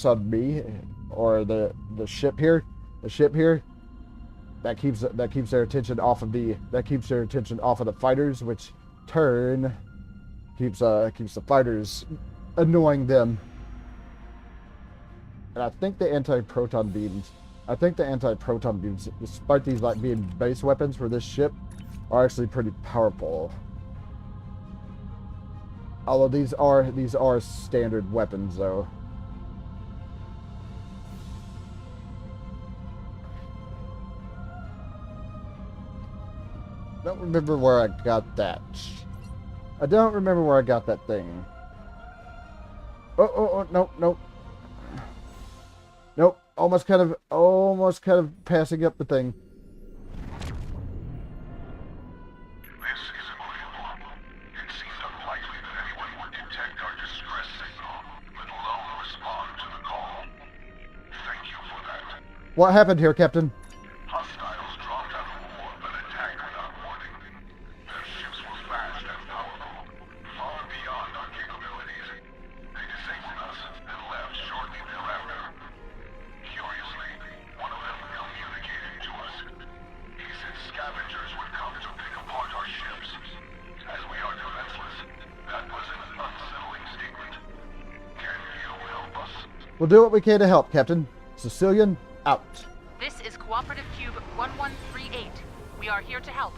S1: on me or the ship here. That keeps their attention off of the fighters, which turn keeps the fighters annoying them. And I think the anti-proton beams, despite these like being base weapons for this ship, are actually pretty powerful. Although these are standard weapons, though. Don't remember where I got that. I don't remember where I got that thing. Oh, nope. Nope. Almost kind of passing up the thing. What happened here, Captain?
S15: Hostiles dropped out of war but attacked without warning. Their ships were fast and powerful, far beyond our capabilities. They disabled us and left shortly thereafter. Curiously, one of them communicated to us. He said scavengers would come to pick apart our ships. As we are defenseless, that was an unsettling statement. Can you help us?
S1: We'll do what we can to help, Captain. Sicilian, out.
S2: This is Cooperative Cube 1138. We are here to help.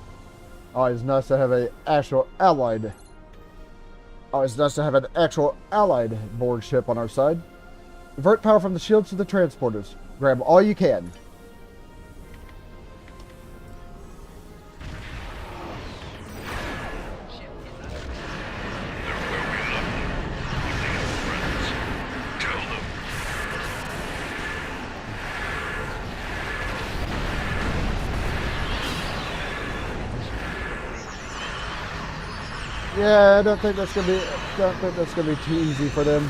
S1: Always nice to have an actual allied. Borg ship on our side. Divert power from the shields to the transporters. Grab all you can. Yeah, I don't think that's gonna be too easy for them.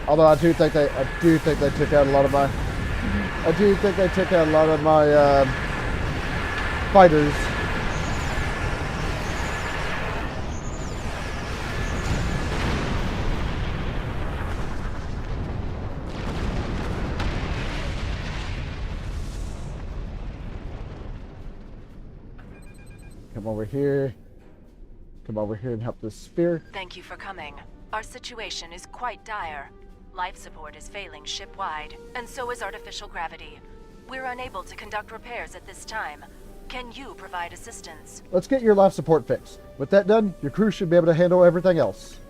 S1: Although I do think they took out a lot of my fighters. Come over here and help this spear.
S16: Thank you for coming. Our situation is quite dire. Life support is failing ship-wide, and so is artificial gravity. We're unable to conduct repairs at this time. Can you provide assistance?
S1: Let's get your life support fixed. With that done, your crew should be able to handle everything else.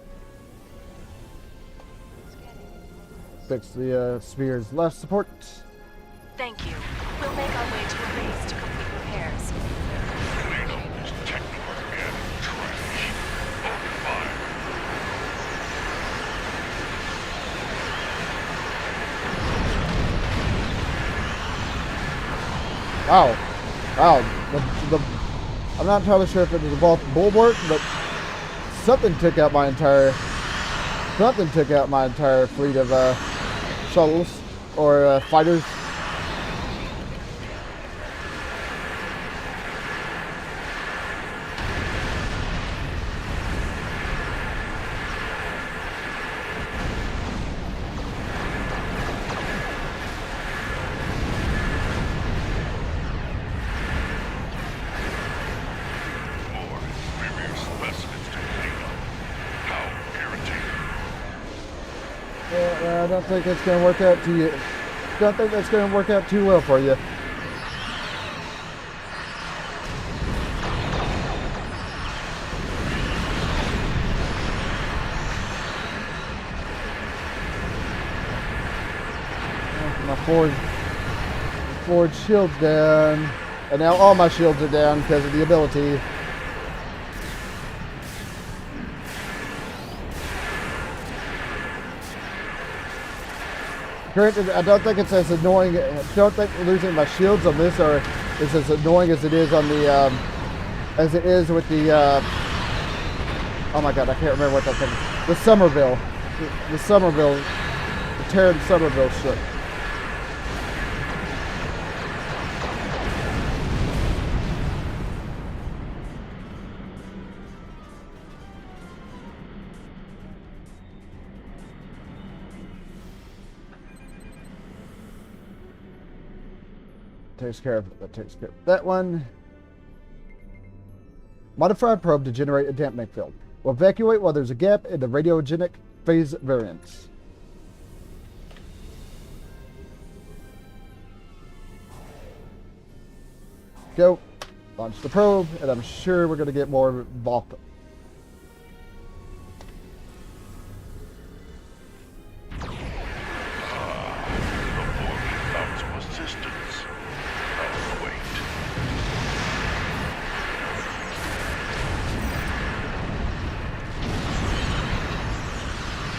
S1: Fix the spear's life support.
S16: Thank you. We'll make our way to a base to complete repairs.
S1: Wow. I'm not entirely sure if it was a bulwark, but something took out my entire fleet of shuttles or fighters. don't think it's going to work out to you. Don't think that's going to work out too well for you. My forward shield's down, and now all my shields are down because of the ability. Granted, I don't think it's as annoying. I don't think losing my shields on this is as annoying as it is on the as it is with the. Oh my God, I can't remember what that thing is. The Somerville, the Somerville, the Terran Somerville ship. Takes care of that. Takes care of that one. Modify a probe to generate a damping field. Will evacuate while there's a gap in the radiogenic phase variance. Go. Launch the probe, and I'm sure we're going to get more VOP.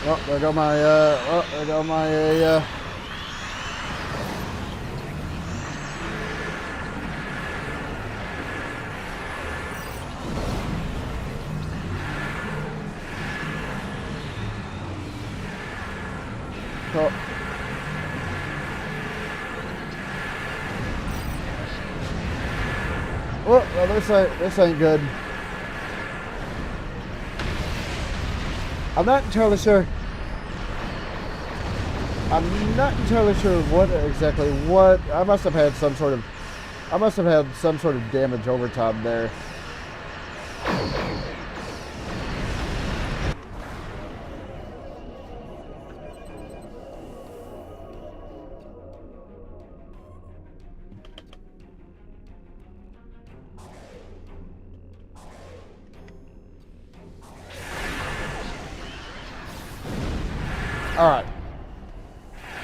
S1: Oh, there go my, there go my, oh. Well, this ain't good. I'm not entirely sure. I'm not entirely sure what exactly what. I must have had some sort of damage over time there. All right.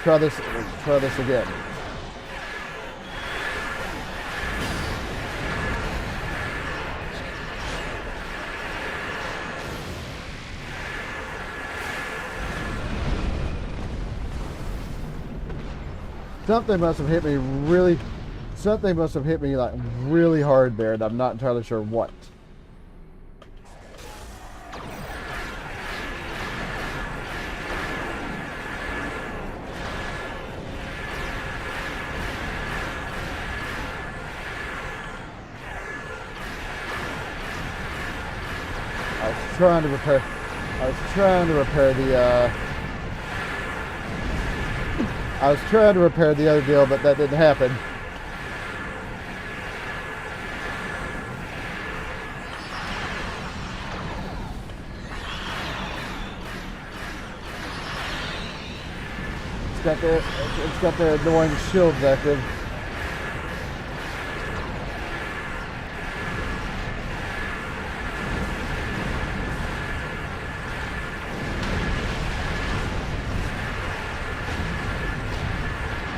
S1: Try this again. Something must have hit me really like really hard there, and I'm not entirely sure what. I was trying to repair the other deal, but that didn't happen. It's got the annoying shields active.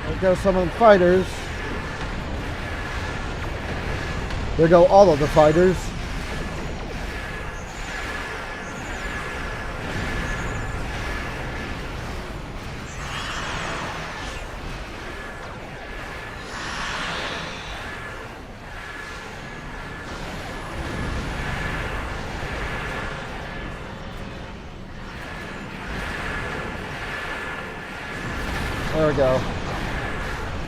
S1: There go some of the fighters. There go all of the fighters. There we go.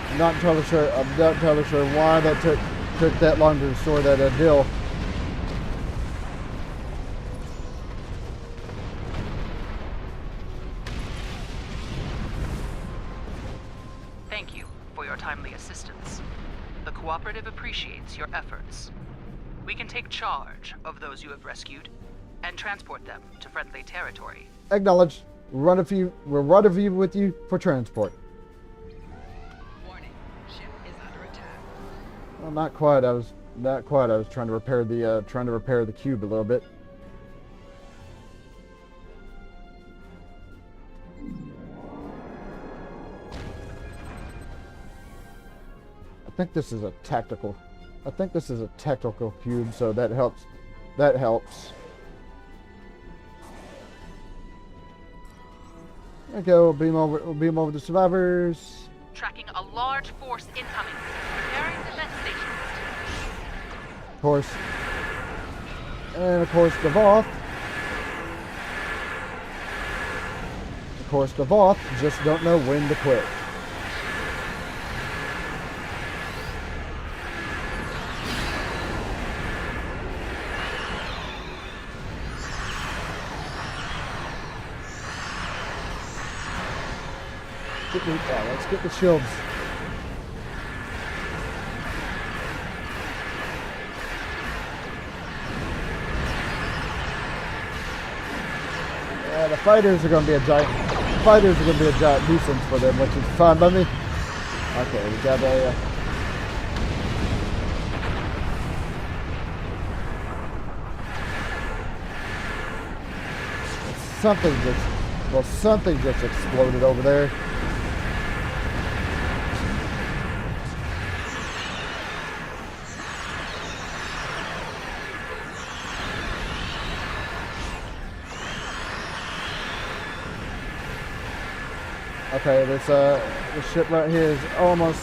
S1: I'm not entirely sure why that took that long to restore that deal.
S2: Thank you for your timely assistance. The Cooperative appreciates your efforts. We can take charge of those you have rescued and transport them to friendly territory.
S1: Acknowledged. We'll rendezvous with you for transport.
S17: Warning, ship is under attack.
S1: Well, not quite. I was trying to repair the cube a little bit. I think this is a tactical cube, so that helps. That helps. Okay, we'll beam over the survivors.
S2: Tracking a large force incoming. Preparing defense station.
S1: Of course. And of course the Voth. Of course the Voth just don't know when to quit. Let's get the shields. Yeah, the fighters are going to be a giant nuisance for them, which is fine by me. Okay, we got a. Something just exploded over there. Okay, this ship right here is almost.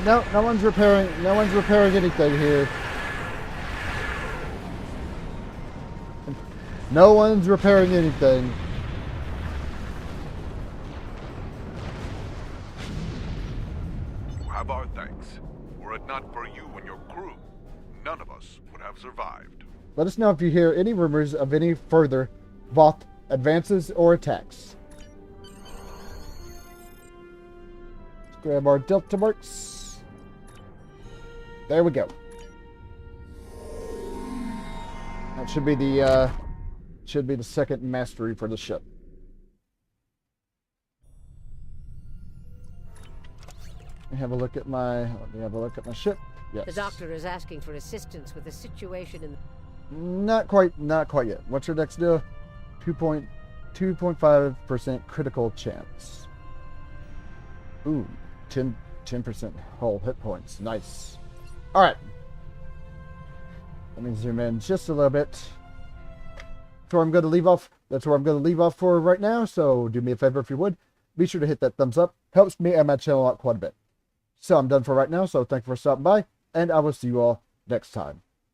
S1: No one's repairing anything here. No one's repairing anything.
S15: You have our thanks. Were it not for you and your crew, none of us would have survived.
S1: Let us know if you hear any rumors of any further Voth advances or attacks. Let's grab our Delta marks. There we go. That should be the second mastery for the ship. Let me have a look at my ship. Yes.
S3: The doctor is asking for assistance with a situation in.
S1: Not quite yet. What's your next deal? 2.5% critical chance. Ooh, 10% whole hit points. Nice. All right. Let me zoom in just a little bit. That's where I'm going to leave off. That's where I'm going to leave off for right now. So do me a favor if you would. Be sure to hit that thumbs up. Helps me and my channel out quite a bit. So I'm done for right now. So thank you for stopping by, and I will see you all next time.